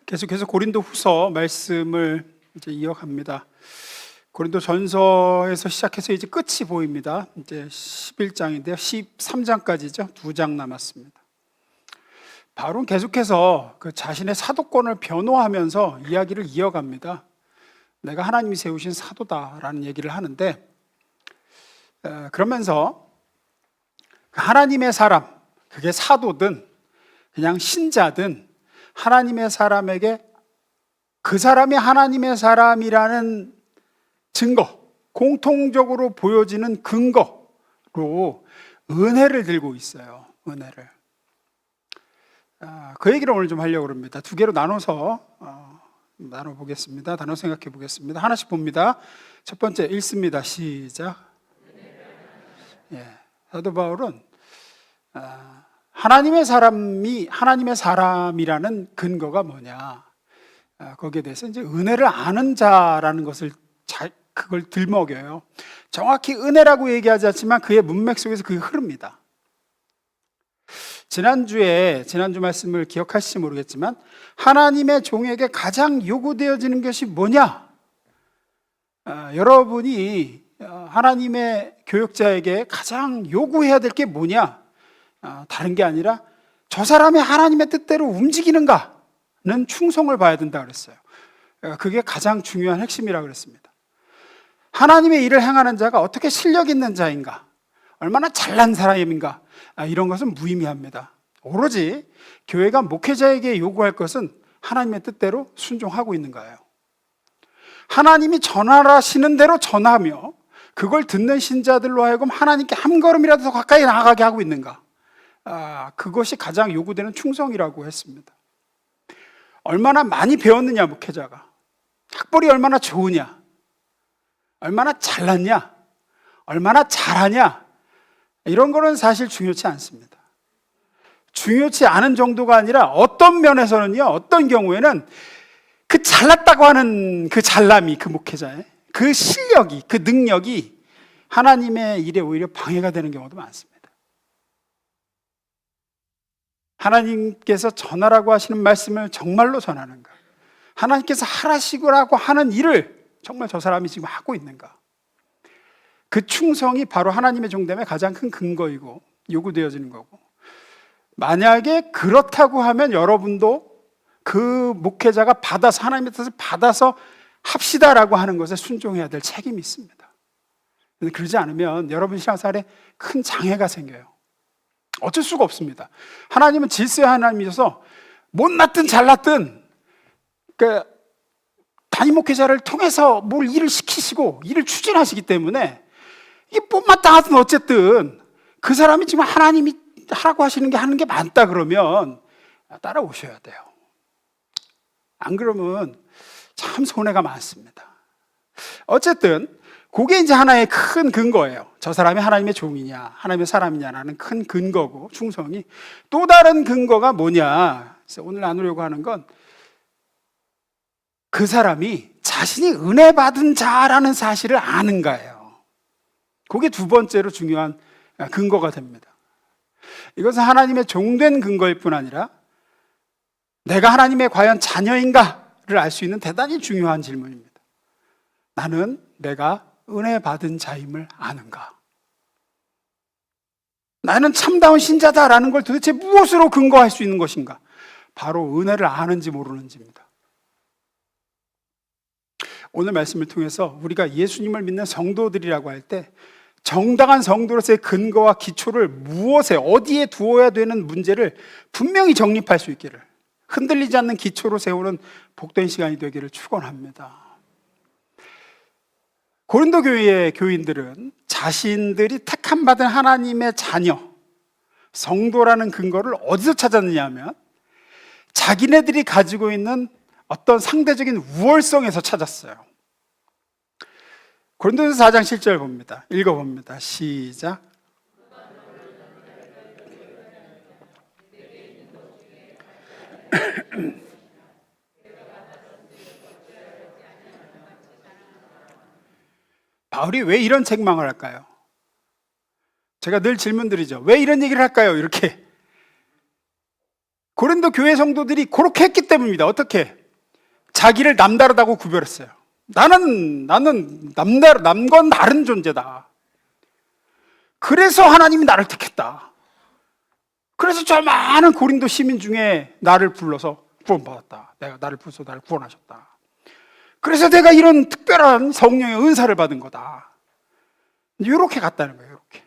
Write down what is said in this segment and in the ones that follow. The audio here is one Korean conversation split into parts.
계속해서 고린도후서 말씀을 이제 이어갑니다. 고린도전서에서 시작해서 이제 끝이 보입니다. 이제 11장인데요. 13장까지죠. 2장 남았습니다. 바울은 계속해서 그 자신의 사도권을 변호하면서 이야기를 이어갑니다. 내가 하나님이 세우신 사도다라는 얘기를 하는데, 그러면서 하나님의 사람, 그게 사도든 그냥 신자든 하나님의 사람에게 그 사람이 하나님의 사람이라는 증거, 공통적으로 보여지는 근거로 은혜를 들고 있어요. 은혜를. 그 얘기를 오늘 좀 하려고 합니다. 두 개로 나눠서 나눠보겠습니다. 단어 생각해 보겠습니다. 하나씩 봅니다. 첫 번째 읽습니다. 시작. 사도 바울은 하나님의 사람이 하나님의 사람이라는 근거가 뭐냐, 거기에 대해서 이제 은혜를 아는 자라는 것을 그걸 들먹여요. 정확히 은혜라고 얘기하지 않지만 그의 문맥 속에서 그게 흐릅니다. 지난주 말씀을 기억하실지 모르겠지만 하나님의 종에게 가장 요구되어지는 것이 뭐냐? 여러분이 하나님의 교역자에게 가장 요구해야 될 게 뭐냐? 다른 게 아니라 저 사람이 하나님의 뜻대로 움직이는가는 충성을 봐야 된다 그랬어요. 그게 가장 중요한 핵심이라고 그랬습니다. 하나님의 일을 행하는 자가 어떻게 실력 있는 자인가, 얼마나 잘난 사람인가, 이런 것은 무의미합니다. 오로지 교회가 목회자에게 요구할 것은 하나님의 뜻대로 순종하고 있는가요? 하나님이 전하시는 대로 전하며 그걸 듣는 신자들로 하여금 하나님께 한 걸음이라도 더 가까이 나아가게 하고 있는가? 그것이 가장 요구되는 충성이라고 했습니다. 얼마나 많이 배웠느냐, 목회자가. 학벌이 얼마나 좋으냐, 얼마나 잘났냐, 얼마나 잘하냐, 이런 거는 사실 중요치 않습니다. 중요치 않은 정도가 아니라 어떤 면에서는요, 어떤 경우에는 그 잘났다고 하는 그 잘남이, 그 목회자의 그 실력이, 그 능력이 하나님의 일에 오히려 방해가 되는 경우도 많습니다. 하나님께서 전하라고 하시는 말씀을 정말로 전하는가? 하나님께서 하라시고라고 하는 일을 정말 저 사람이 지금 하고 있는가? 그 충성이 바로 하나님의 종됨의 가장 큰 근거이고 요구되어지는 거고, 만약에 그렇다고 하면 여러분도 그 목회자가 받아서 하나님의 뜻을 받아서 합시다라고 하는 것에 순종해야 될 책임이 있습니다. 그러지 않으면 여러분 신앙생활에 큰 장애가 생겨요. 어쩔 수가 없습니다. 하나님은 질서의 하나님이셔서 못났든 잘났든 단임 목회자를 통해서 뭘 일을 시키시고 일을 추진하시기 때문에 이게 못마땅하든 어쨌든 그 사람이 지금 하나님이 하라고 하시는 게 하는 게 맞다 그러면 따라오셔야 돼요. 안 그러면 참 손해가 많습니다. 어쨌든 그게 이제 하나의 큰 근거예요. 저 사람이 하나님의 종이냐, 하나님의 사람이냐라는 큰 근거고, 충성이. 또 다른 근거가 뭐냐? 그래서 오늘 나누려고 하는 건 그 사람이 자신이 은혜 받은 자라는 사실을 아는가예요. 그게 두 번째로 중요한 근거가 됩니다. 이것은 하나님의 종된 근거일 뿐 아니라 내가 하나님의 과연 자녀인가를 알 수 있는 대단히 중요한 질문입니다. 나는 내가 은혜 받은 자임을 아는가? 나는 참다운 신자다라는 걸 도대체 무엇으로 근거할 수 있는 것인가? 바로 은혜를 아는지 모르는지입니다. 오늘 말씀을 통해서 우리가 예수님을 믿는 성도들이라고 할 때 정당한 성도로서의 근거와 기초를 무엇에, 어디에 두어야 되는 문제를 분명히 정립할 수 있기를, 흔들리지 않는 기초로 세우는 복된 시간이 되기를 축원합니다. 고린도 교회의 교인들은 자신들이 택함받은 하나님의 자녀, 성도라는 근거를 어디서 찾았느냐 하면 자기네들이 가지고 있는 어떤 상대적인 우월성에서 찾았어요. 고린도전서 4장 7절 봅니다. 읽어봅니다. 시작. 바울이 왜 이런 책망을 할까요? 제가 늘 질문드리죠. 왜 이런 얘기를 할까요? 이렇게. 고린도 교회 성도들이 그렇게 했기 때문입니다. 어떻게? 자기를 남다르다고 구별했어요. 나는 남건 다른 존재다. 그래서 하나님이 나를 택했다. 그래서 저 많은 고린도 시민 중에 나를 불러서 구원받았다. 나를 불러서 나를 구원하셨다. 그래서 내가 이런 특별한 성령의 은사를 받은 거다. 이렇게 갔다는 거예요. 이렇게.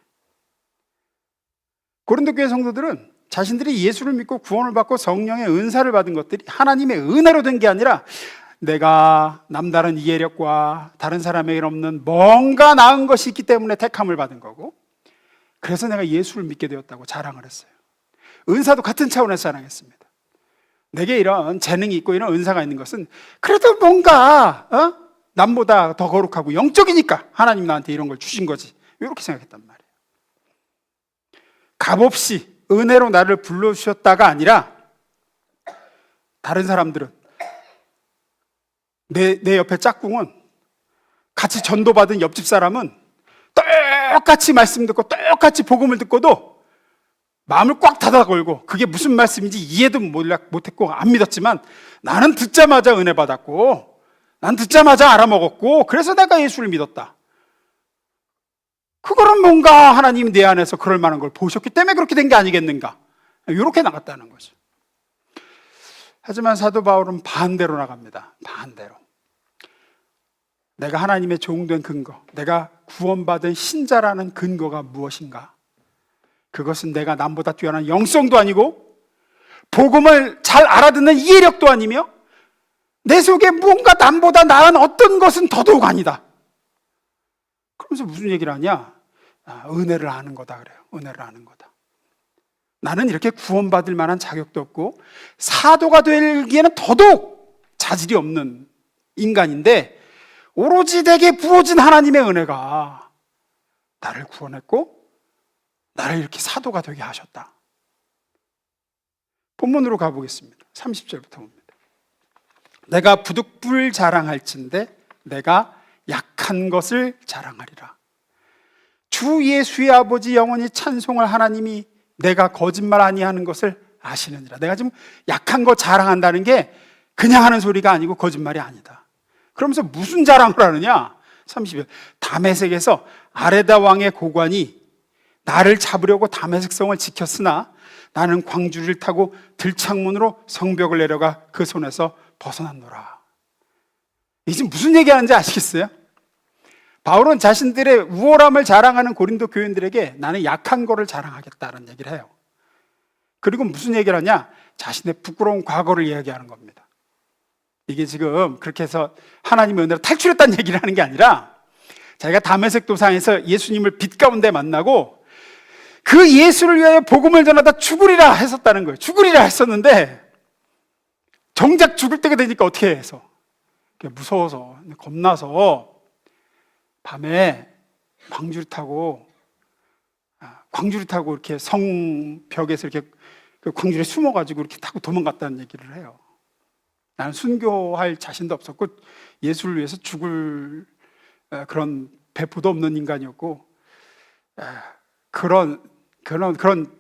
고린도 교회 성도들은 자신들이 예수를 믿고 구원을 받고 성령의 은사를 받은 것들이 하나님의 은혜로 된 게 아니라 내가 남다른 이해력과 다른 사람에게 없는 뭔가 나은 것이 있기 때문에 택함을 받은 거고, 그래서 내가 예수를 믿게 되었다고 자랑을 했어요. 은사도 같은 차원에서 자랑했습니다. 내게 이런 재능이 있고 이런 은사가 있는 것은 그래도 뭔가 남보다 더 거룩하고 영적이니까 하나님 나한테 이런 걸 주신 거지, 이렇게 생각했단 말이에요. 값없이 은혜로 나를 불러주셨다가 아니라, 다른 사람들은 내 옆에 짝꿍은, 같이 전도받은 옆집 사람은 똑같이 말씀 듣고 똑같이 복음을 듣고도 마음을 꽉 닫아 걸고 그게 무슨 말씀인지 이해도 못했고 안 믿었지만, 나는 듣자마자 은혜 받았고 난 듣자마자 알아먹었고 그래서 내가 예수를 믿었다. 그거는 뭔가 하나님이 내 안에서 그럴 만한 걸 보셨기 때문에 그렇게 된 게 아니겠는가, 이렇게 나갔다는 거죠. 하지만 사도 바울은 반대로 나갑니다. 반대로. 내가 하나님의 종된 근거, 내가 구원받은 신자라는 근거가 무엇인가? 그것은 내가 남보다 뛰어난 영성도 아니고 복음을 잘 알아듣는 이해력도 아니며 내 속에 뭔가 남보다 나은 어떤 것은 더더욱 아니다. 그러면서 무슨 얘기를 하냐? 은혜를 아는 거다 그래요. 은혜를 아는 거다. 나는 이렇게 구원받을 만한 자격도 없고 사도가 되기에는 더더욱 자질이 없는 인간인데, 오로지 내게 부어진 하나님의 은혜가 나를 구원했고 나를 이렇게 사도가 되게 하셨다. 본문으로 가보겠습니다. 30절부터 봅니다. 내가 부득불 자랑할진대 내가 약한 것을 자랑하리라. 주 예수의 아버지 영원히 찬송할 하나님이 내가 거짓말 아니하는 것을 아시느니라. 내가 지금 약한 거 자랑한다는 게 그냥 하는 소리가 아니고 거짓말이 아니다. 그러면서 무슨 자랑을 하느냐? 30절. 다메섹에서 아레다 왕의 고관이 나를 잡으려고 다메섹 성을 지켰으나 나는 광주리를 타고 들창문으로 성벽을 내려가 그 손에서 벗어났노라. 이게 지금 무슨 얘기하는지 아시겠어요? 바울은 자신들의 우월함을 자랑하는 고린도 교인들에게 나는 약한 거를 자랑하겠다는 얘기를 해요. 그리고 무슨 얘기를 하냐? 자신의 부끄러운 과거를 이야기하는 겁니다. 이게 지금 그렇게 해서 하나님의 은혜로 탈출했다는 얘기를 하는 게 아니라, 자기가 다메섹 도상에서 예수님을 빛 가운데 만나고 그 예수를 위하여 복음을 전하다 죽으리라 했었다는 거예요. 죽으리라 했었는데 정작 죽을 때가 되니까 어떻게 해서 무서워서 겁나서 밤에 광주리 타고 이렇게 성벽에서 이렇게 광주리에 숨어가지고 이렇게 타고 도망갔다는 얘기를 해요. 나는 순교할 자신도 없었고 예수를 위해서 죽을 그런 배포도 없는 인간이었고 그런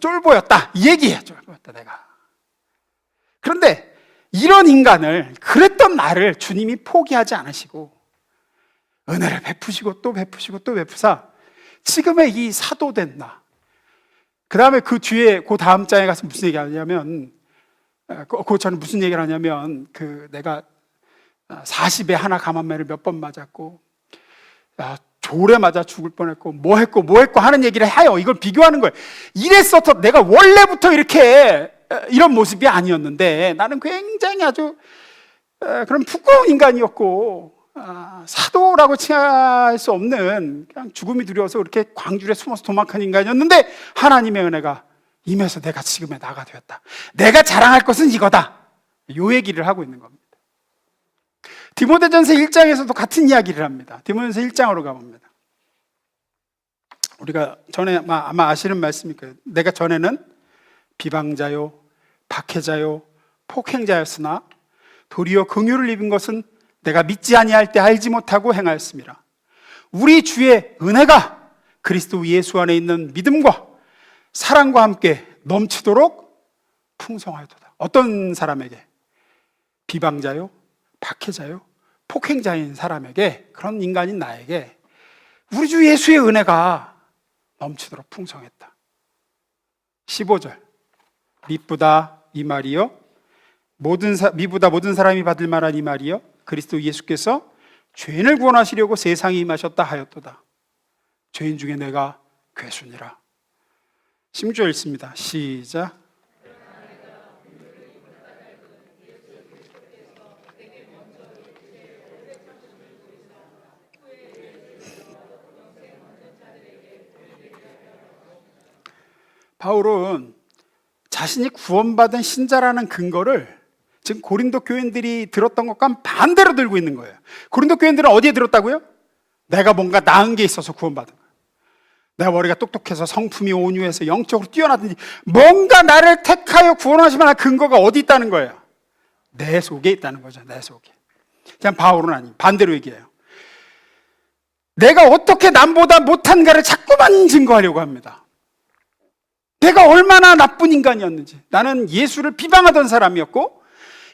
쫄보였다, 이 얘기예요. 쫄보였다 내가. 그런데 이런 인간을, 그랬던 나를 주님이 포기하지 않으시고 은혜를 베푸시고 또 베푸시고 또 베푸사 지금의 이 사도된 나, 그 다음에 그 뒤에 그 다음 장에 가서 무슨 얘기하냐면, 저는 무슨 얘기를 하냐면, 내가 40에 하나 감한매를 몇 번 맞았고 졸에 맞아 죽을 뻔했고 뭐 했고 하는 얘기를 해요. 이걸 비교하는 거예요. 이랬어도 내가 원래부터 이렇게 이런 모습이 아니었는데 나는 굉장히 아주 그런 부끄러운 인간이었고 사도라고 칭할 수 없는 그냥 죽음이 두려워서 이렇게 광주리에 숨어서 도망간 인간이었는데 하나님의 은혜가 임해서 내가 지금의 나가 되었다. 내가 자랑할 것은 이거다. 요 얘기를 하고 있는 겁니다. 디모데전서 1장에서도 같은 이야기를 합니다. 디모데전서 1장으로 가봅니다. 우리가 전에 아마 아시는 말씀일 거예요. 내가 전에는 비방자요, 박해자요, 폭행자였으나 도리어 긍휼을 입은 것은 내가 믿지 아니할 때 알지 못하고 행하였습니다. 우리 주의 은혜가 그리스도 예수 안에 있는 믿음과 사랑과 함께 넘치도록 풍성하였도다. 어떤 사람에게? 비방자요, 박해자요, 폭행자인 사람에게, 그런 인간인 나에게 우리 주 예수의 은혜가 넘치도록 풍성했다. 15절, 미보다 이 말이요, 미보다 모든 사람이 받을 만한 이 말이요, 그리스도 예수께서 죄인을 구원하시려고 세상에 임하셨다 하였도다. 죄인 중에 내가 괴순이라. 16절 읽습니다. 시작. 바울은 자신이 구원받은 신자라는 근거를 지금 고린도 교인들이 들었던 것과 반대로 들고 있는 거예요. 고린도 교인들은 어디에 들었다고요? 내가 뭔가 나은 게 있어서 구원받은 거예요. 내가 머리가 똑똑해서 성품이 온유해서 영적으로 뛰어나든지 뭔가 나를 택하여 구원하실 만한 근거가 어디 있다는 거예요? 내 속에 있다는 거죠. 내 속에. 그냥 바울은 아니에요. 반대로 얘기해요. 내가 어떻게 남보다 못한가를 자꾸만 증거하려고 합니다. 내가 얼마나 나쁜 인간이었는지. 나는 예수를 비방하던 사람이었고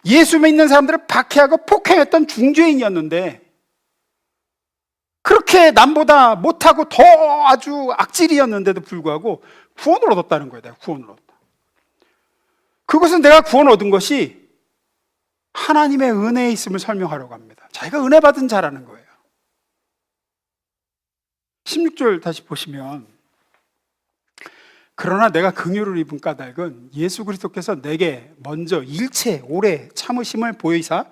예수 믿는 사람들을 박해하고 폭행했던 중죄인이었는데 그렇게 남보다 못하고 더 아주 악질이었는데도 불구하고 구원을 얻었다는 거예요. 내가 구원을 얻었다. 그것은 내가 구원 얻은 것이 하나님의 은혜에 있음을 설명하려고 합니다. 자기가 은혜 받은 자라는 거예요. 16절 다시 보시면, 그러나 내가 긍휼을 입은 까닭은 예수 그리스도께서 내게 먼저 일체 오래 참으심을 보이사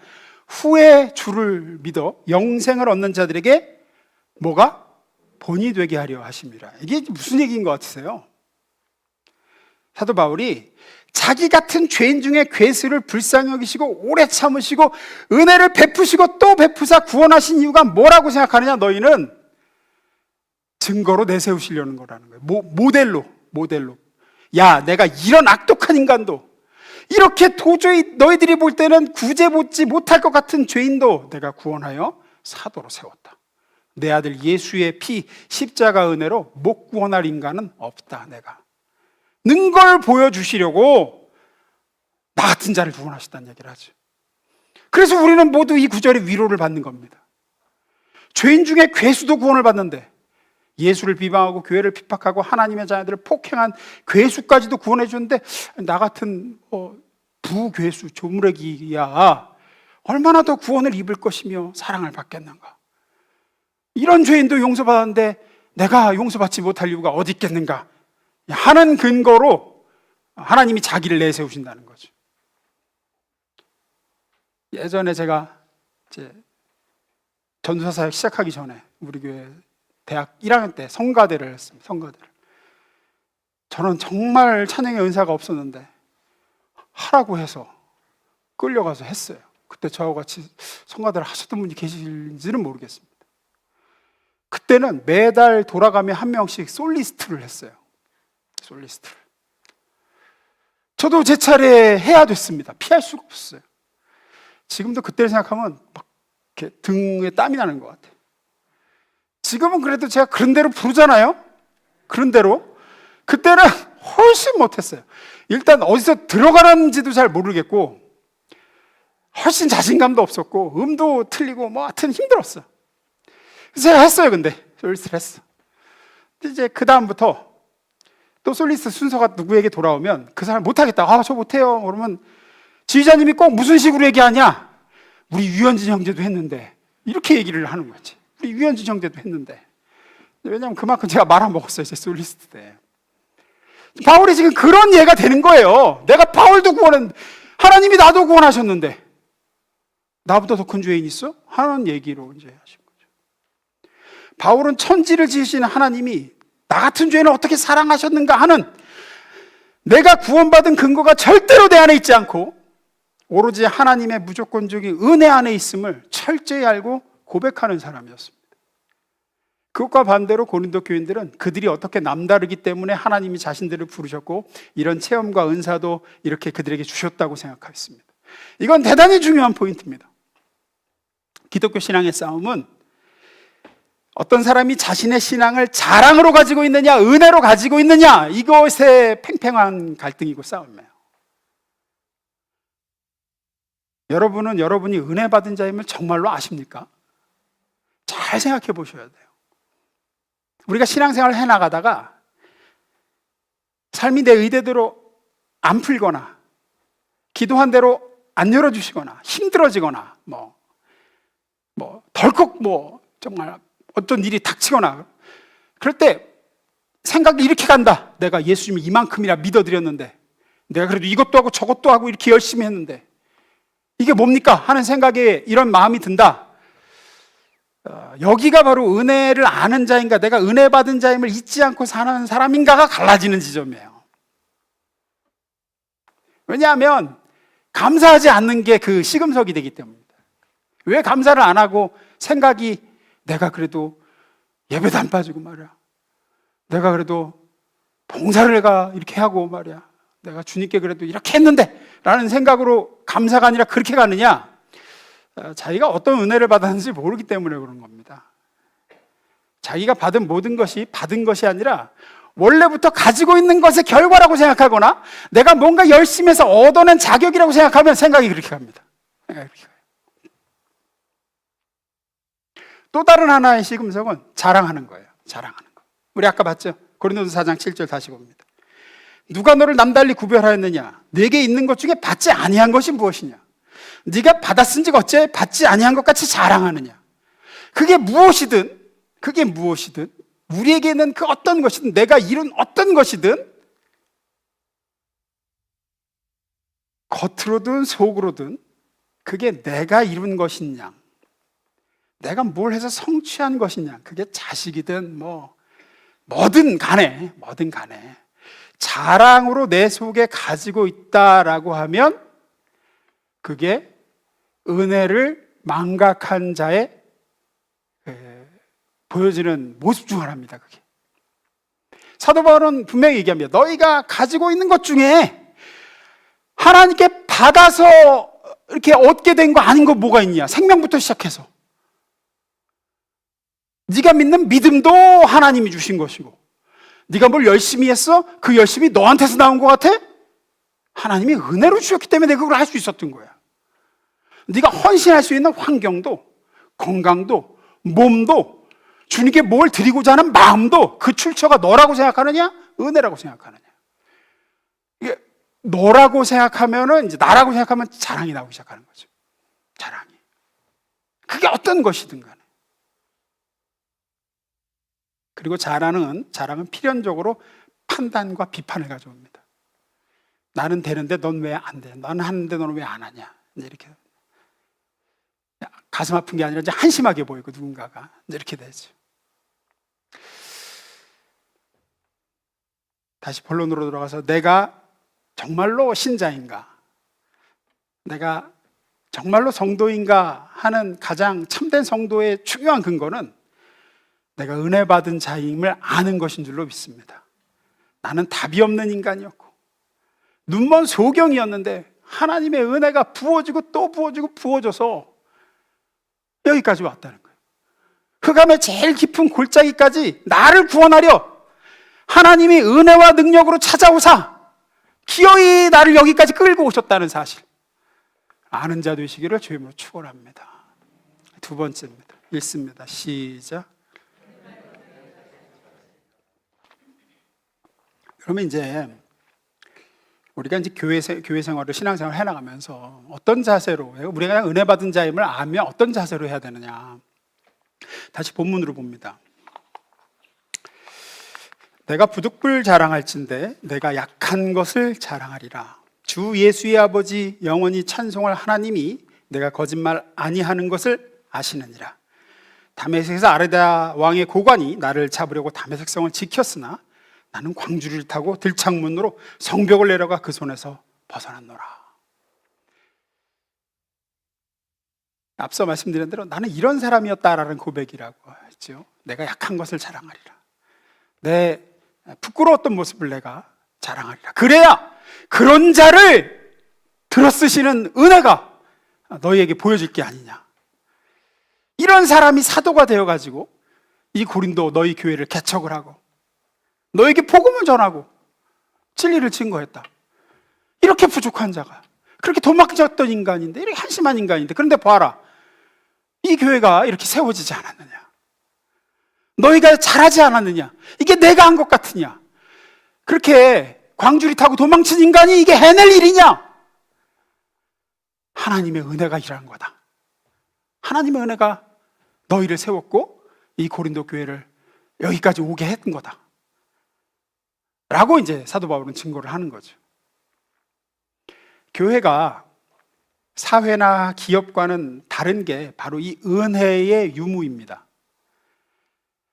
후에 주를 믿어 영생을 얻는 자들에게 뭐가? 본이 되게 하려 하심이라. 이게 무슨 얘기인 것 같으세요? 사도 바울이 자기 같은 죄인 중에 괴수를 불쌍히 여기시고 오래 참으시고 은혜를 베푸시고 또 베푸사 구원하신 이유가 뭐라고 생각하느냐? 너희는 증거로 내세우시려는 거라는 거예요. 모델로. 야, 내가 이런 악독한 인간도, 이렇게 도저히 너희들이 볼 때는 구제받지 못할 것 같은 죄인도 내가 구원하여 사도로 세웠다. 내 아들 예수의 피 십자가 은혜로 못 구원할 인간은 없다. 내가 는 걸 보여주시려고 나 같은 자를 구원하셨다는 얘기를 하죠. 그래서 우리는 모두 이 구절의 위로를 받는 겁니다. 죄인 중에 괴수도 구원을 받는데 예수를 비방하고 교회를 핍박하고 하나님의 자녀들을 폭행한 괴수까지도 구원해 주는데 나 같은 부괴수 조무래기야 얼마나 더 구원을 입을 것이며 사랑을 받겠는가. 이런 죄인도 용서받았는데 내가 용서받지 못할 이유가 어디 있겠는가 하는 근거로 하나님이 자기를 내세우신다는 거죠. 예전에 제가 이제 전도사 사역 시작하기 전에 우리 교회 대학 1학년 때 성가대를 했습니다. 성가대를. 저는 정말 찬양의 은사가 없었는데 하라고 해서 끌려가서 했어요. 그때 저와 같이 성가대를 하셨던 분이 계실지는 모르겠습니다. 그때는 매달 돌아가며 한 명씩 솔리스트를 했어요. 솔리스트를. 저도 제 차례 해야 됐습니다. 피할 수가 없었어요. 지금도 그때를 생각하면 막 이렇게 등에 땀이 나는 것 같아요. 지금은 그래도 제가 그런 대로 부르잖아요. 그런 대로. 그때는 훨씬 못했어요. 일단 어디서 들어가는지도 잘 모르겠고 훨씬 자신감도 없었고 음도 틀리고 뭐 하여튼 힘들었어. 그래서 제가 했어요. 근데 솔리스트를 했어. 근데 이제 그 다음부터 또 솔리스트 순서가 누구에게 돌아오면 그 사람 못하겠다. 저 못해요. 그러면 지휘자님이 꼭 무슨 식으로 얘기하냐? 우리 유현진 형제도 했는데 이렇게 얘기를 하는 거지. 우리 유현진 형제도 했는데. 왜냐하면 그만큼 제가 말아먹었어요. 제 솔리스트 때. 바울이 지금 그런 예가 되는 거예요. 내가 바울도 하나님이 나도 구원하셨는데 나보다 더 큰 죄인 있어? 하는 얘기로 이제 하신 거죠. 바울은 천지를 지으신 하나님이 나 같은 죄인을 어떻게 사랑하셨는가 하는 내가 구원받은 근거가 절대로 내 안에 있지 않고 오로지 하나님의 무조건적인 은혜 안에 있음을 철저히 알고 고백하는 사람이었습니다. 그것과 반대로 고린도 교인들은 그들이 어떻게 남다르기 때문에 하나님이 자신들을 부르셨고 이런 체험과 은사도 이렇게 그들에게 주셨다고 생각했습니다. 이건 대단히 중요한 포인트입니다. 기독교 신앙의 싸움은 어떤 사람이 자신의 신앙을 자랑으로 가지고 있느냐 은혜로 가지고 있느냐 이것의 팽팽한 갈등이고 싸움이에요. 여러분은 여러분이 은혜 받은 자임을 정말로 아십니까? 잘 생각해 보셔야 돼요. 우리가 신앙생활을 해나가다가 삶이 내 의대대로 안 풀거나 기도한 대로 안 열어주시거나 힘들어지거나 덜컥 정말 어떤 일이 닥치거나 그럴 때 생각이 이렇게 간다. 내가 예수님이 이만큼이나 믿어드렸는데, 내가 그래도 이것도 하고 저것도 하고 이렇게 열심히 했는데 이게 뭡니까? 하는 생각에 이런 마음이 든다. 여기가 바로 은혜를 아는 자인가, 내가 은혜 받은 자임을 잊지 않고 사는 사람인가가 갈라지는 지점이에요. 왜냐하면 감사하지 않는 게 그 시금석이 되기 때문입니다. 왜 감사를 안 하고 생각이, 내가 그래도 예배도 안 빠지고 말이야, 내가 그래도 봉사를 이렇게 하고 말이야, 내가 주님께 그래도 이렇게 했는데 라는 생각으로 감사가 아니라 그렇게 가느냐? 자기가 어떤 은혜를 받았는지 모르기 때문에 그런 겁니다. 자기가 받은 모든 것이 받은 것이 아니라 원래부터 가지고 있는 것의 결과라고 생각하거나 내가 뭔가 열심히 해서 얻어낸 자격이라고 생각하면 생각이 그렇게 갑니다. 또 다른 하나의 시금석은 자랑하는 거예요. 자랑하는 거. 우리 아까 봤죠? 고린도서 4장 7절 다시 봅니다. 누가 너를 남달리 구별하였느냐? 내게 있는 것 중에 받지 아니한 것이 무엇이냐? 네가 받았은즉 어째 받지 아니한 것 같이 자랑하느냐? 그게 무엇이든 우리에게는 그 어떤 것이든, 내가 이룬 어떤 것이든 겉으로든 속으로든 그게 내가 이룬 것이냐, 내가 뭘 해서 성취한 것이냐, 그게 자식이든 뭐든 간에 자랑으로 내 속에 가지고 있다라고 하면 그게 은혜를 망각한 자의 보여지는 모습 중 하나입니다. 그게 사도 바울은 분명히 얘기합니다. 너희가 가지고 있는 것 중에 하나님께 받아서 이렇게 얻게 된 거 아닌 거 뭐가 있냐? 생명부터 시작해서 네가 믿는 믿음도 하나님이 주신 것이고, 네가 뭘 열심히 했어? 그 열심히 너한테서 나온 것 같아? 하나님이 은혜로 주셨기 때문에 내가 그걸 할 수 있었던 거야. 네가 헌신할 수 있는 환경도, 건강도, 몸도, 주님께 뭘 드리고자 하는 마음도 그 출처가 너라고 생각하느냐? 은혜라고 생각하느냐? 이게 너라고 생각하면은, 이제 나라고 생각하면 자랑이 나오기 시작하는 거죠. 자랑이. 그게 어떤 것이든 간에. 그리고 자랑은 필연적으로 판단과 비판을 가져옵니다. 나는 되는데 넌 왜 안 돼? 나는 하는데 너는 왜 안 하냐? 이제 이렇게 가슴 아픈 게 아니라 이제 한심하게 보이고, 누군가가 이제 이렇게 되죠. 다시 본론으로 돌아가서 내가 정말로 신자인가, 내가 정말로 성도인가 하는 가장 참된 성도의 중요한 근거는 내가 은혜 받은 자임을 아는 것인 줄로 믿습니다. 나는 답이 없는 인간이었고 눈먼 소경이었는데 하나님의 은혜가 부어지고 또 부어지고 부어져서 여기까지 왔다는 거예요. 흑암의 제일 깊은 골짜기까지 나를 구원하려 하나님이 은혜와 능력으로 찾아오사 기어이 나를 여기까지 끌고 오셨다는 사실, 아는 자 되시기를 주님으로 축원합니다. 두 번째입니다. 읽습니다. 시작. 그러면 이제 우리가 이제 교회 생활을, 신앙생활을 해나가면서 어떤 자세로, 우리가 은혜 받은 자임을 알면 어떤 자세로 해야 되느냐? 다시 본문으로 봅니다. 내가 부득불 자랑할진대 내가 약한 것을 자랑하리라. 주 예수의 아버지 영원히 찬송할 하나님이 내가 거짓말 아니하는 것을 아시느니라. 다메섹에서 아레다 왕의 고관이 나를 잡으려고 다메섹 성을 지켰으나 나는 광주리를 타고 들창문으로 성벽을 내려가 그 손에서 벗어났노라. 앞서 말씀드린 대로 나는 이런 사람이었다라는 고백이라고 했죠. 내가 약한 것을 자랑하리라. 내 부끄러웠던 모습을 내가 자랑하리라. 그래야 그런 자를 들어쓰시는 은혜가 너희에게 보여질 게 아니냐. 이런 사람이 사도가 되어가지고 이 고린도 너희 교회를 개척을 하고 너에게 복음을 전하고 진리를 증거했다. 이렇게 부족한 자가 그렇게 도망쳤던 인간인데, 이렇게 한심한 인간인데, 그런데 봐라, 이 교회가 이렇게 세워지지 않았느냐? 너희가 잘하지 않았느냐? 이게 내가 한 것 같으냐? 그렇게 광주리 타고 도망친 인간이 이게 해낼 일이냐? 하나님의 은혜가 일한 거다. 하나님의 은혜가 너희를 세웠고 이 고린도 교회를 여기까지 오게 했던 거다 라고 이제 사도 바울은 증거를 하는 거죠. 교회가 사회나 기업과는 다른 게 바로 이 은혜의 유무입니다.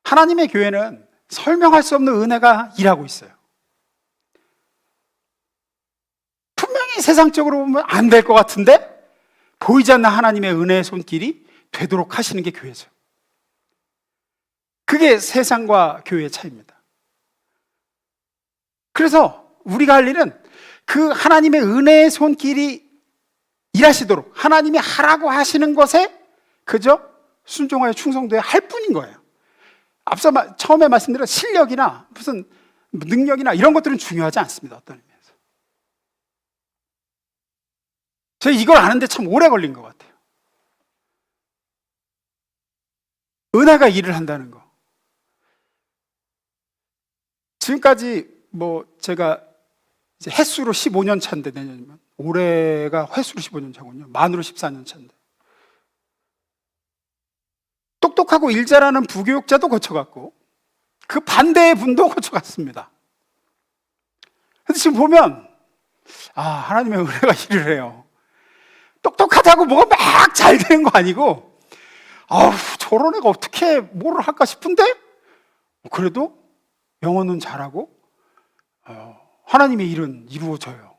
하나님의 교회는 설명할 수 없는 은혜가 일하고 있어요. 분명히 세상적으로 보면 안 될 것 같은데 보이지 않는 하나님의 은혜의 손길이 되도록 하시는 게 교회죠. 그게 세상과 교회의 차이입니다. 그래서 우리가 할 일은 그 하나님의 은혜의 손길이 일하시도록 하나님이 하라고 하시는 것에 그저 순종하여 충성되어야 할 뿐인 거예요. 앞서 처음에 말씀드린 실력이나 무슨 능력이나 이런 것들은 중요하지 않습니다. 어떤 의미에서. 제가 이걸 아는데 참 오래 걸린 것 같아요. 은혜가 일을 한다는 거. 지금까지 제가 이제 횟수로 15년 차인데, 내년이면 올해가 횟수로 15년 차군요. 만으로 14년 차인데, 똑똑하고 일 잘하는 부교육자도 거쳐갔고 그 반대의 분도 거쳐갔습니다. 근데 지금 보면 하나님의 은혜가 일을 해요. 똑똑하다고 뭐가 막 잘 되는 거 아니고, 저런 애가 어떻게 뭐를 할까 싶은데 그래도 영어는 잘하고 하나님의 일은 이루어져요.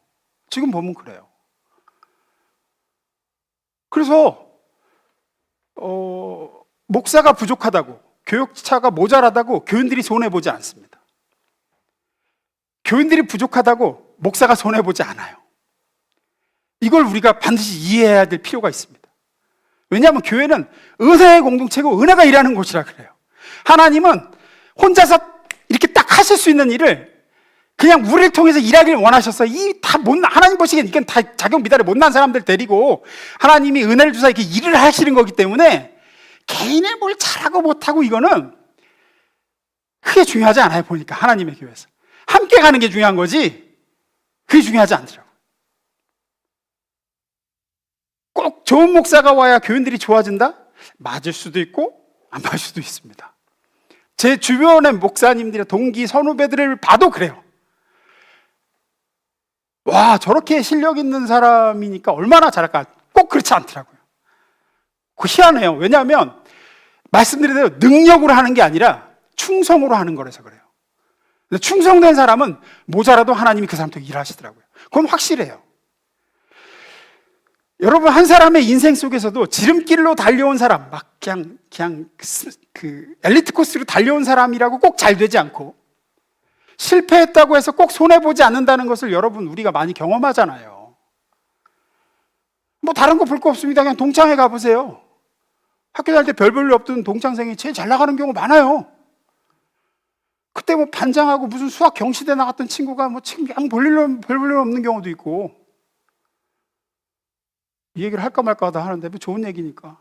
지금 보면 그래요. 그래서 목사가 부족하다고, 교육차가 모자라다고 교인들이 손해보지 않습니다. 교인들이 부족하다고 목사가 손해보지 않아요. 이걸 우리가 반드시 이해해야 될 필요가 있습니다. 왜냐하면 교회는 은혜의 공동체고 은혜가 일하는 곳이라 그래요. 하나님은 혼자서 이렇게 딱 하실 수 있는 일을 그냥 우리를 통해서 일하기를 원하셨어요. 하나님 보시기엔 이건 다 자격 미달에 못난 사람들 데리고 하나님이 은혜를 주사 이렇게 일을 하시는 거기 때문에 개인의 뭘 잘하고 못하고 이거는 크게 중요하지 않아요. 보니까 하나님의 교회에서 함께 가는 게 중요한 거지 그게 중요하지 않더라고요. 꼭 좋은 목사가 와야 교인들이 좋아진다? 맞을 수도 있고 안 맞을 수도 있습니다. 제 주변의 목사님들의 동기 선후배들을 봐도 그래요. 와, 저렇게 실력 있는 사람이니까 얼마나 잘할까? 꼭 그렇지 않더라고요. 희한해요. 왜냐하면 말씀드린 대로 능력으로 하는 게 아니라 충성으로 하는 거라서 그래요. 근데 충성된 사람은 모자라도 하나님이 그 사람한테 일하시더라고요. 그건 확실해요. 여러분, 한 사람의 인생 속에서도 지름길로 달려온 사람, 막 그냥 그 엘리트 코스로 달려온 사람이라고 꼭 잘 되지 않고 실패했다고 해서 꼭 손해보지 않는다는 것을 여러분 우리가 많이 경험하잖아요. 다른 거 볼 거 없습니다. 그냥 동창회 가보세요. 학교 다닐 때 별 볼 일 없던 동창생이 제일 잘 나가는 경우 많아요. 그때 반장하고 무슨 수학 경시대 나갔던 친구가 지금 그냥 별 볼 일 없는 경우도 있고. 이 얘기를 할까 말까 하다 하는데 좋은 얘기니까.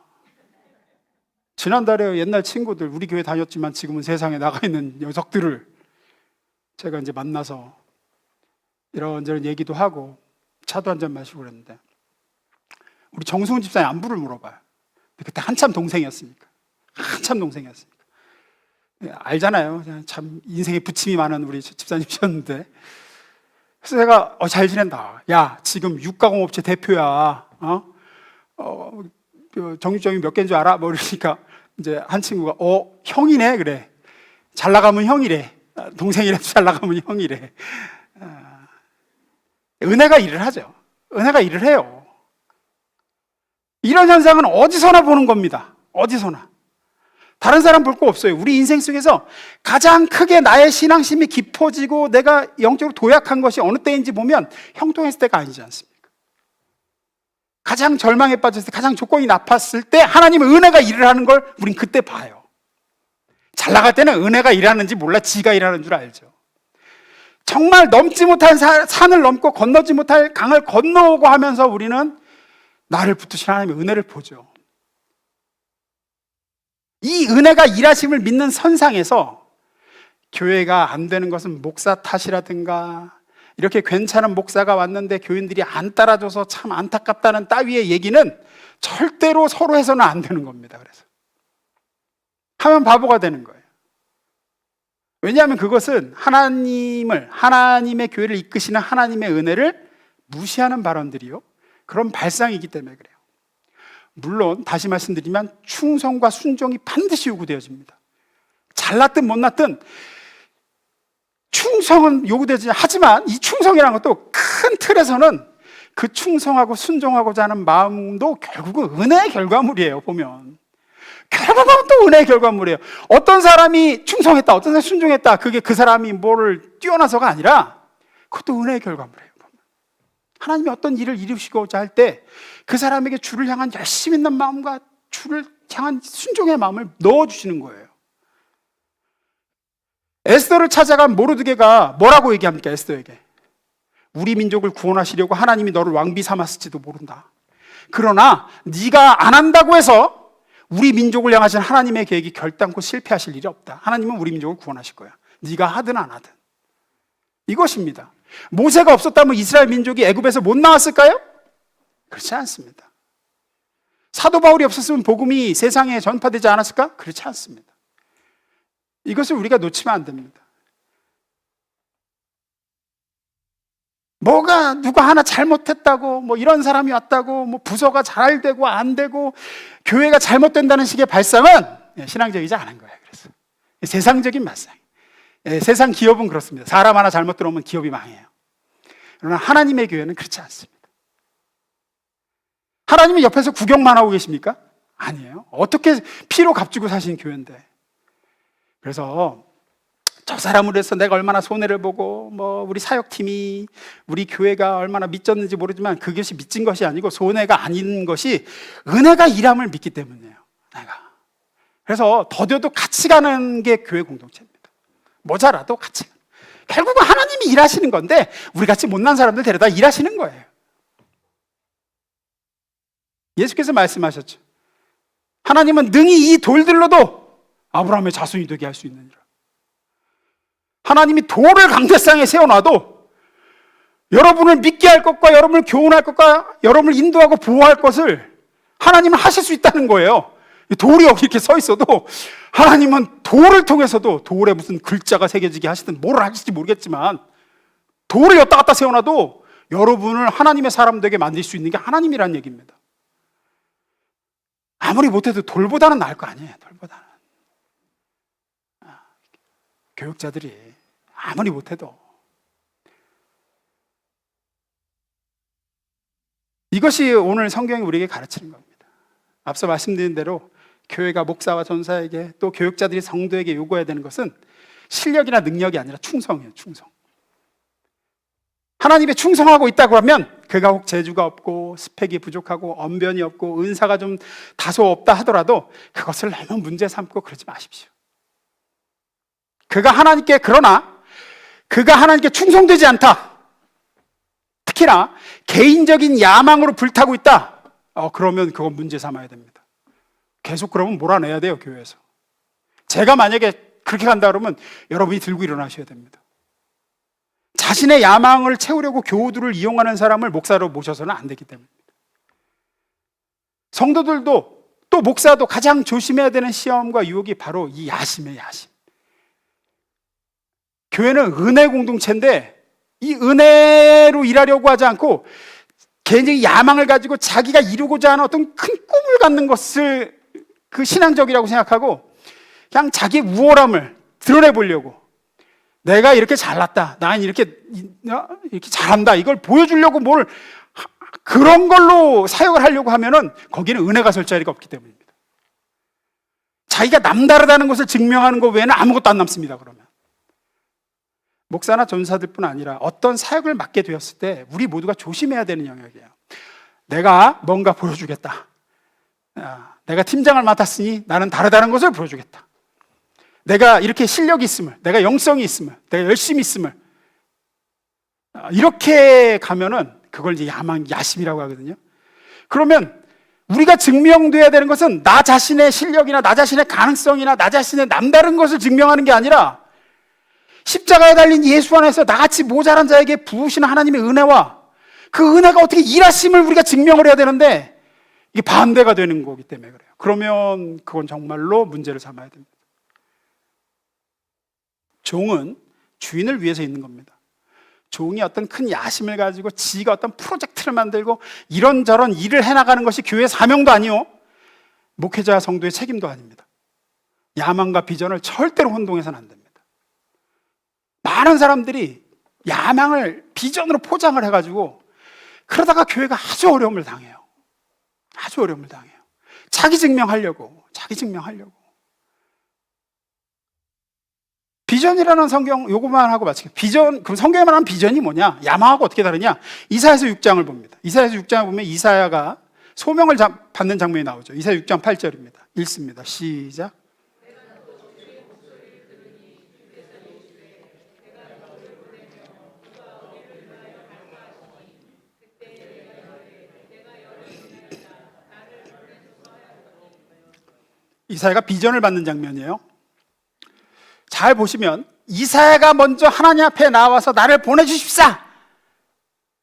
지난달에 옛날 친구들, 우리 교회 다녔지만 지금은 세상에 나가 있는 녀석들을 제가 이제 만나서 이런저런 얘기도 하고 차도 한잔 마시고 그랬는데 우리 정승훈 집사님 안부를 물어봐요. 그때 한참 동생이었으니까. 알잖아요. 참 인생에 부침이 많은 우리 집사님이셨는데, 그래서 내가 잘 지낸다. 야, 지금 육가공업체 대표야. 정육점이 몇 개인 줄 알아? 이러니까 이제 한 친구가 형이네 그래. 잘 나가면 형이래. 동생이라도 잘 나가면 형이래. 은혜가 일을 하죠. 은혜가 일을 해요. 이런 현상은 어디서나 보는 겁니다. 어디서나. 다른 사람 볼 거 없어요. 우리 인생 속에서 가장 크게 나의 신앙심이 깊어지고 내가 영적으로 도약한 것이 어느 때인지 보면 형통했을 때가 아니지 않습니까? 가장 절망에 빠졌을 때, 가장 조건이 나빴을 때 하나님의 은혜가 일을 하는 걸 우린 그때 봐요. 잘 나갈 때는 은혜가 일하는지 몰라 지가 일하는 줄 알죠. 정말 넘지 못할 산을 넘고 건너지 못할 강을 건너오고 하면서 우리는 나를 붙드신 하나님의 은혜를 보죠. 이 은혜가 일하심을 믿는 선상에서 교회가 안 되는 것은 목사 탓이라든가, 이렇게 괜찮은 목사가 왔는데 교인들이 안 따라줘서 참 안타깝다는 따위의 얘기는 절대로 서로 해서는 안 되는 겁니다. 그래서 하면 바보가 되는 거예요. 왜냐하면 그것은 하나님의 교회를 이끄시는 하나님의 은혜를 무시하는 발언들이요, 그런 발상이기 때문에 그래요. 물론 다시 말씀드리면 충성과 순종이 반드시 요구되어집니다. 잘났든 못났든 충성은 요구되지. 하지만 이 충성이라는 것도 큰 틀에서는 그 충성하고 순종하고자 하는 마음도 결국은 은혜의 결과물이에요. 보면 결국은 또 은혜의 결과물이에요. 어떤 사람이 충성했다, 어떤 사람이 순종했다, 그게 그 사람이 뭐를 뛰어나서가 아니라 그것도 은혜의 결과물이에요. 하나님이 어떤 일을 이루시고자 할 때 그 사람에게 주를 향한 열심 있는 마음과 주를 향한 순종의 마음을 넣어주시는 거예요. 에스더를 찾아간 모르드게가 뭐라고 얘기합니까? 에스더에게 우리 민족을 구원하시려고 하나님이 너를 왕비 삼았을지도 모른다. 그러나 네가 안 한다고 해서 우리 민족을 향하신 하나님의 계획이 결단코 실패하실 일이 없다. 하나님은 우리 민족을 구원하실 거야. 네가 하든 안 하든. 이것입니다. 모세가 없었다면 이스라엘 민족이 애굽에서 못 나왔을까요? 그렇지 않습니다. 사도 바울이 없었으면 복음이 세상에 전파되지 않았을까? 그렇지 않습니다. 이것을 우리가 놓치면 안 됩니다. 누가 하나 잘못했다고, 뭐 이런 사람이 왔다고, 뭐 부서가 잘 되고 안 되고, 교회가 잘못된다는 식의 발상은 신앙적이지 않은 거예요. 그래서 세상적인 발상. 세상 기업은 그렇습니다. 사람 하나 잘못 들어오면 기업이 망해요. 그러나 하나님의 교회는 그렇지 않습니다. 하나님이 옆에서 구경만 하고 계십니까? 아니에요. 어떻게 피로 값주고 사신 교회인데. 그래서 저 사람으로 해서 내가 얼마나 손해를 보고, 뭐 우리 사역팀이, 우리 교회가 얼마나 믿졌는지 모르지만 그것이 믿진 것이 아니고 손해가 아닌 것이 은혜가 일함을 믿기 때문이에요. 내가. 그래서 더뎌도 같이 가는 게 교회 공동체입니다. 모자라도 같이. 결국은 하나님이 일하시는 건데 우리 같이 못난 사람들 데려다 일하시는 거예요. 예수께서 말씀하셨죠. 하나님은 능히 이 돌들로도 아브라함의 자손이 되게 할 수 있느니라. 하나님이 돌을 강대상에 세워놔도 여러분을 믿게 할 것과 여러분을 교훈할 것과 여러분을 인도하고 보호할 것을 하나님은 하실 수 있다는 거예요. 돌이 여기 이렇게 서 있어도 하나님은 돌을 통해서도, 돌에 무슨 글자가 새겨지게 하시든 뭘 하실지 모르겠지만 돌을 여기다 갖다 세워놔도 여러분을 하나님의 사람 되게 만들 수 있는 게 하나님이라는 얘기입니다. 아무리 못해도 돌보다는 나을 거 아니에요. 돌보다는. 교육자들이 아무리 못해도. 이것이 오늘 성경이 우리에게 가르치는 겁니다. 앞서 말씀드린 대로 교회가 목사와 전사에게, 또 교육자들이 성도에게 요구해야 되는 것은 실력이나 능력이 아니라 충성이에요. 충성. 하나님에 충성하고 있다고 하면 그가 혹 재주가 없고 스펙이 부족하고 언변이 없고 은사가 좀 다소 없다 하더라도 그것을 너무 문제 삼고 그러지 마십시오. 그러나 그가 하나님께 충성되지 않다, 특히나 개인적인 야망으로 불타고 있다, 그러면 그건 문제 삼아야 됩니다. 계속 그러면 몰아내야 돼요. 교회에서. 제가 만약에 그렇게 간다 그러면 여러분이 들고 일어나셔야 됩니다. 자신의 야망을 채우려고 교우들을 이용하는 사람을 목사로 모셔서는 안 되기 때문입니다. 성도들도, 또 목사도 가장 조심해야 되는 시험과 유혹이 바로 이 야심이에요. 야심. 교회는 은혜 공동체인데 이 은혜로 일하려고 하지 않고 개인적인 야망을 가지고 자기가 이루고자 하는 어떤 큰 꿈을 갖는 것을 그 신앙적이라고 생각하고 그냥 자기의 우월함을 드러내보려고, 내가 이렇게 잘났다, 난 이렇게 잘한다, 이걸 보여주려고 그런 걸로 사역을 하려고 하면은 거기는 은혜가 설 자리가 없기 때문입니다. 자기가 남다르다는 것을 증명하는 것 외에는 아무것도 안 남습니다. 그러면 목사나 전사들뿐 아니라 어떤 사역을 맡게 되었을 때 우리 모두가 조심해야 되는 영역이에요. 내가 뭔가 보여주겠다. 내가 팀장을 맡았으니 나는 다르다는 것을 보여주겠다. 내가 이렇게 실력이 있음을, 내가 영성이 있음을, 내가 열심히 있음을, 이렇게 가면은 그걸 이제 야심이라고 하거든요. 그러면 우리가 증명돼야 되는 것은 나 자신의 실력이나 나 자신의 가능성이나 나 자신의 남다른 것을 증명하는 게 아니라 십자가에 달린 예수 안에서 나같이 모자란 자에게 부으시는 하나님의 은혜와 그 은혜가 어떻게 일하심을 우리가 증명을 해야 되는데 이게 반대가 되는 거기 때문에 그래요. 그러면 그건 정말로 문제를 삼아야 됩니다. 종은 주인을 위해서 있는 겁니다. 종이 어떤 큰 야심을 가지고 지가 어떤 프로젝트를 만들고 이런저런 일을 해나가는 것이 교회의 사명도 아니요, 목회자 성도의 책임도 아닙니다. 야망과 비전을 절대로 혼동해서는 안 됩니다. 많은 사람들이 야망을 비전으로 포장을 해가지고 그러다가 교회가 아주 어려움을 당해요. 아주 어려움을 당해요. 자기 증명하려고. 비전이라는 성경 요거만 하고 마치겠습니다. 비전, 그럼 성경에 말하는 비전이 뭐냐? 야망하고 어떻게 다르냐? 이사야서 6장을 봅니다. 이사야서 6장을 보면 이사야가 소명을 받는 장면이 나오죠. 이사야 6장 8절입니다. 읽습니다. 시작. 이사야가 비전을 받는 장면이에요. 잘 보시면 이사야가 먼저 하나님 앞에 나와서 나를 보내주십사,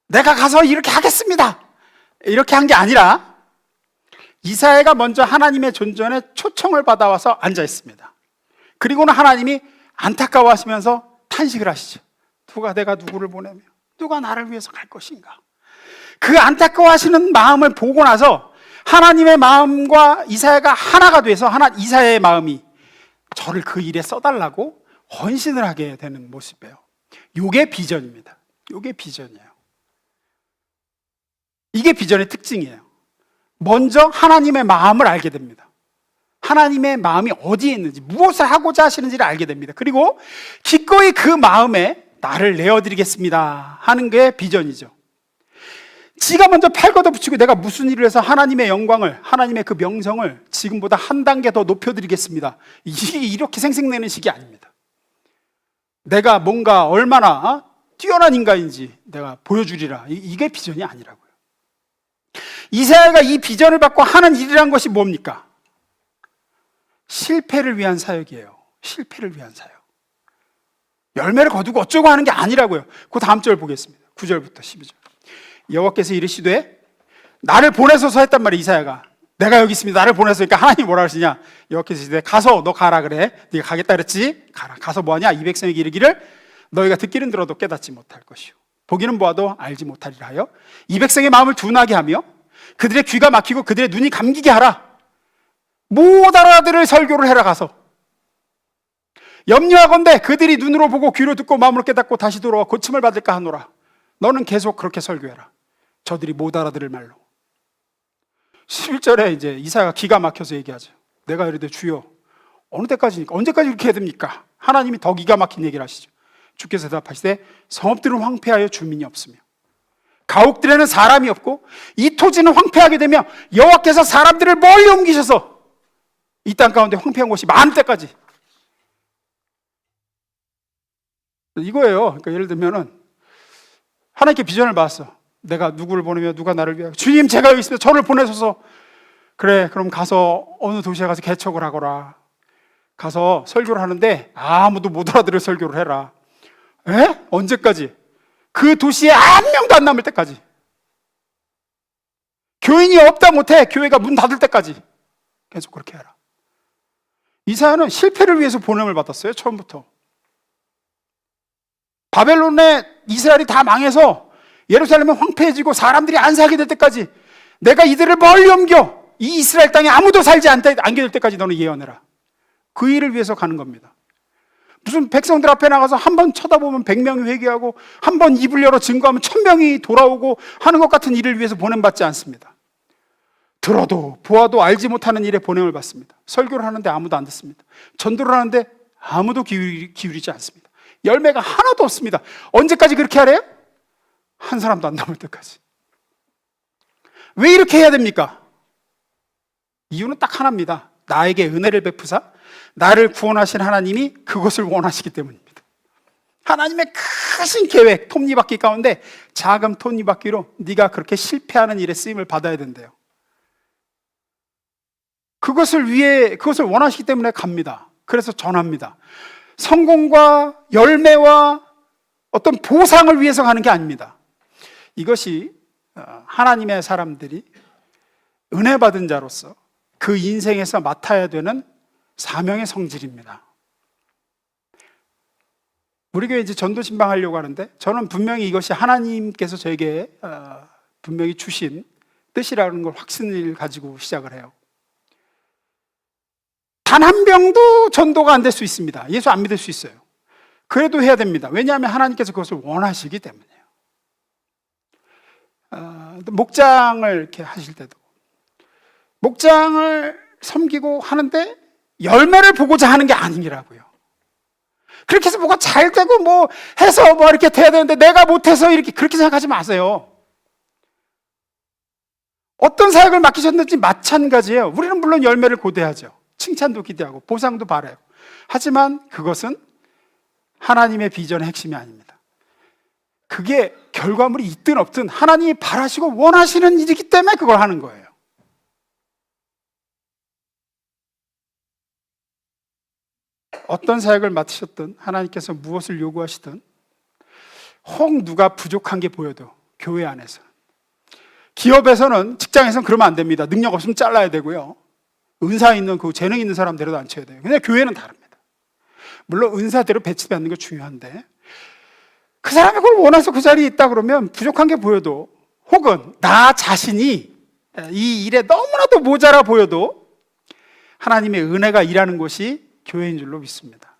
내가 가서 이렇게 하겠습니다, 이렇게 한 게 아니라 이사야가 먼저 하나님의 존전에 초청을 받아와서 앉아 있습니다. 그리고는 하나님이 안타까워하시면서 탄식을 하시죠. 내가 누구를 보내며 누가 나를 위해서 갈 것인가. 그 안타까워하시는 마음을 보고 나서 하나님의 마음과 이사야가 하나가 돼서 이사야의 마음이 저를 그 일에 써달라고 헌신을 하게 되는 모습이에요. 이게 비전입니다. 이게 비전이에요. 이게 비전의 특징이에요. 먼저 하나님의 마음을 알게 됩니다. 하나님의 마음이 어디에 있는지, 무엇을 하고자 하시는지를 알게 됩니다. 그리고 기꺼이 그 마음에 나를 내어드리겠습니다 하는 게 비전이죠. 지가 먼저 팔 걷어붙이고 내가 무슨 일을 해서 하나님의 영광을, 하나님의 그 명성을 지금보다 한 단계 더 높여드리겠습니다, 이렇게 생색내는 식이 아닙니다. 내가 뭔가 얼마나 뛰어난 인간인지 내가 보여주리라, 이게 비전이 아니라고요. 이사야가 이 비전을 받고 하는 일이란 것이 뭡니까? 실패를 위한 사역이에요. 실패를 위한 사역. 열매를 거두고 어쩌고 하는 게 아니라고요. 그 다음 절 보겠습니다. 9절부터 12절. 여호와께서 이르시되, 나를 보내소서 했단 말이에요. 이사야가 내가 여기 있습니다, 나를 보내소니까 하나님이 뭐라 그러시냐? 여호와께서 이르시되, 가서 너 가라 그래. 네가 가겠다 그랬지? 가라. 가서 뭐하냐? 이 백성에게 이르기를, 너희가 듣기는 들어도 깨닫지 못할 것이요 보기는 보아도 알지 못하리라 하여 이 백성의 마음을 둔하게 하며 그들의 귀가 막히고 그들의 눈이 감기게 하라. 못 알아들을 설교를 해라. 가서 염려하건대 그들이 눈으로 보고 귀로 듣고 마음으로 깨닫고 다시 돌아와 고침을 받을까 하노라. 너는 계속 그렇게 설교해라. 저들이 못 알아들을 말로. 11절에 이제 이사야가 기가 막혀서 얘기하죠. 내가 이르되 주여 어느 때까지니까, 언제까지 이렇게 해야 됩니까? 하나님이 더 기가 막힌 얘기를 하시죠. 주께서 대답하시되, 성읍들은 황폐하여 주민이 없으며 가옥들에는 사람이 없고 이 토지는 황폐하게 되며 여호와께서 사람들을 멀리 옮기셔서 이 땅 가운데 황폐한 곳이 많을 때까지. 이거예요. 그러니까 예를 들면은 하나님께 비전을 받았어. 내가 누구를 보내며 누가 나를 위하여, 주님 제가 여기 있습니다, 저를 보내소서. 그래, 그럼 가서 어느 도시에 가서 개척을 하거라. 가서 설교를 하는데 아무도 못 알아들을 설교를 해라. 에? 언제까지? 그 도시에 한 명도 안 남을 때까지. 교인이 없다 못해 교회가 문 닫을 때까지 계속 그렇게 해라. 이사야는 실패를 위해서 보냄을 받았어요. 처음부터. 바벨론에 이스라엘이 다 망해서 예루살렘은 황폐해지고 사람들이 안 살게 될 때까지, 내가 이들을 멀리 옮겨 이 이스라엘 땅에 아무도 살지 않게 될 때까지 너는 예언해라. 그 일을 위해서 가는 겁니다. 무슨 백성들 앞에 나가서 한 번 쳐다보면 100명이 회개하고 한 번 입을 열어 증거하면 1000명이 돌아오고 하는 것 같은 일을 위해서 보냄받지 않습니다. 들어도 보아도 알지 못하는 일에 보냄을 받습니다. 설교를 하는데 아무도 안 듣습니다. 전도를 하는데 아무도 기울이지 않습니다. 열매가 하나도 없습니다. 언제까지 그렇게 하래요? 한 사람도 안 남을 때까지. 왜 이렇게 해야 됩니까? 이유는 딱 하나입니다. 나에게 은혜를 베푸사 나를 구원하신 하나님이 그것을 원하시기 때문입니다. 하나님의 크신 계획, 톱니바퀴 가운데 작은 톱니바퀴로 네가 그렇게 실패하는 일에 쓰임을 받아야 된대요. 그것을 원하시기 때문에 갑니다. 그래서 전합니다. 성공과 열매와 어떤 보상을 위해서 가는 게 아닙니다. 이것이 하나님의 사람들이 은혜 받은 자로서 그 인생에서 맡아야 되는 사명의 성질입니다. 우리 교회 이제 전도 신방하려고 하는데 저는 분명히 이것이 하나님께서 저에게 분명히 주신 뜻이라는 걸 확신을 가지고 시작을 해요. 단 한 명도 전도가 안 될 수 있습니다. 예수 안 믿을 수 있어요. 그래도 해야 됩니다. 왜냐하면 하나님께서 그것을 원하시기 때문이에요. 목장을 이렇게 하실 때도 목장을 섬기고 하는데 열매를 보고자 하는 게 아니라고요. 그렇게 해서 뭐가 잘 되고 뭐 해서 뭐 이렇게 돼야 되는데 내가 못해서 이렇게 그렇게 생각하지 마세요. 어떤 사역을 맡기셨는지 마찬가지예요. 우리는 물론 열매를 고대하죠. 칭찬도 기대하고 보상도 바라요. 하지만 그것은 하나님의 비전의 핵심이 아닙니다. 그게 결과물이 있든 없든 하나님이 바라시고 원하시는 일이기 때문에 그걸 하는 거예요. 어떤 사역을 맡으셨든 하나님께서 무엇을 요구하시든 혹 누가 부족한 게 보여도 교회 안에서, 기업에서는, 직장에서는 그러면 안 됩니다. 능력 없으면 잘라야 되고요. 은사 있는, 그 재능 있는 사람 데려다 앉혀야 돼요. 근데 교회는 다릅니다. 물론 은사대로 배치받는 게 중요한데 그 사람이 그걸 원해서 그 자리에 있다 그러면 부족한 게 보여도, 혹은 나 자신이 이 일에 너무나도 모자라 보여도 하나님의 은혜가 일하는 곳이 교회인 줄로 믿습니다.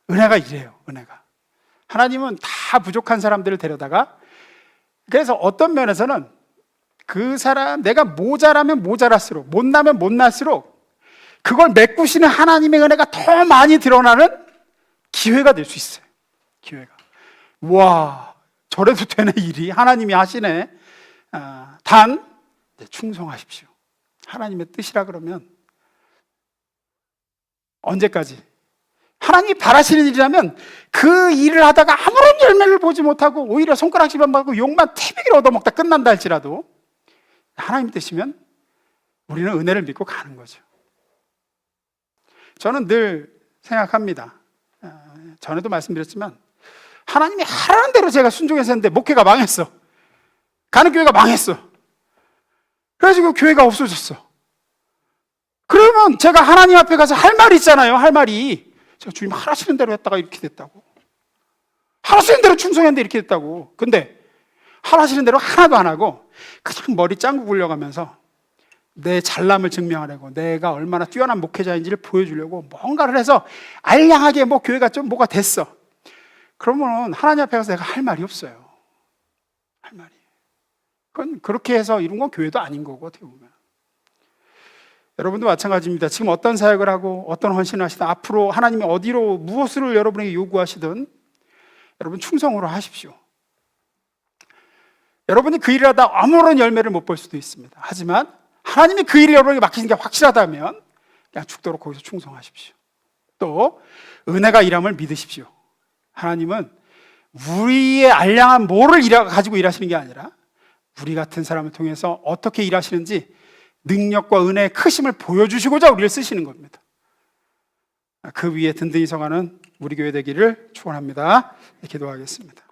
은혜가 이래요. 은혜가. 하나님은 다 부족한 사람들을 데려다가, 그래서 어떤 면에서는 그 사람, 내가 모자라면 모자랄수록, 못나면 못날수록 그걸 메꾸시는 하나님의 은혜가 더 많이 드러나는 기회가 될 수 있어요. 기회가. 와, 저래도 되네, 일이. 하나님이 하시네. 단 충성하십시오. 하나님의 뜻이라 그러면 언제까지? 하나님이 바라시는 일이라면 그 일을 하다가 아무런 열매를 보지 못하고 오히려 손가락질만 받고 욕만 태비기를 얻어먹다 끝난다 할지라도 하나님 뜻이면 우리는 은혜를 믿고 가는 거죠. 저는 늘 생각합니다. 전에도 말씀드렸지만 하나님이 하라는 대로 제가 순종해서 했는데 목회가 망했어. 가는 교회가 망했어. 그래서 그 교회가 없어졌어. 그러면 제가 하나님 앞에 가서 할 말이 있잖아요. 할 말이, 제가 주님 하라시는 대로 했다가 이렇게 됐다고, 하라시는 대로 충성했는데 이렇게 됐다고. 근데 하라시는 대로 하나도 안 하고 그냥 머리 짱구 굴려가면서 내 잘남을 증명하려고, 내가 얼마나 뛰어난 목회자인지를 보여주려고 뭔가를 해서 알량하게 뭐 교회가 좀 뭐가 됐어. 그러면 하나님 앞에 가서 내가 할 말이 없어요. 할 말이. 그건 그렇게 해서 이룬 건 교회도 아닌 거고, 어떻게 보면. 여러분도 마찬가지입니다. 지금 어떤 사역을 하고 어떤 헌신을 하시든, 앞으로 하나님이 어디로 무엇을 여러분에게 요구하시든 여러분 충성으로 하십시오. 여러분이 그 일을 하다 아무런 열매를 못 볼 수도 있습니다. 하지만 하나님이 그 일을 여러분에게 맡기신 게 확실하다면 그냥 죽도록 거기서 충성하십시오. 또 은혜가 일함을 믿으십시오. 하나님은 우리의 알량한 뭐를 가지고 일하시는 게 아니라 우리 같은 사람을 통해서 어떻게 일하시는지 능력과 은혜의 크심을 보여주시고자 우리를 쓰시는 겁니다. 그 위에 든든히 서가는 우리 교회 되기를 축원합니다. 기도하겠습니다.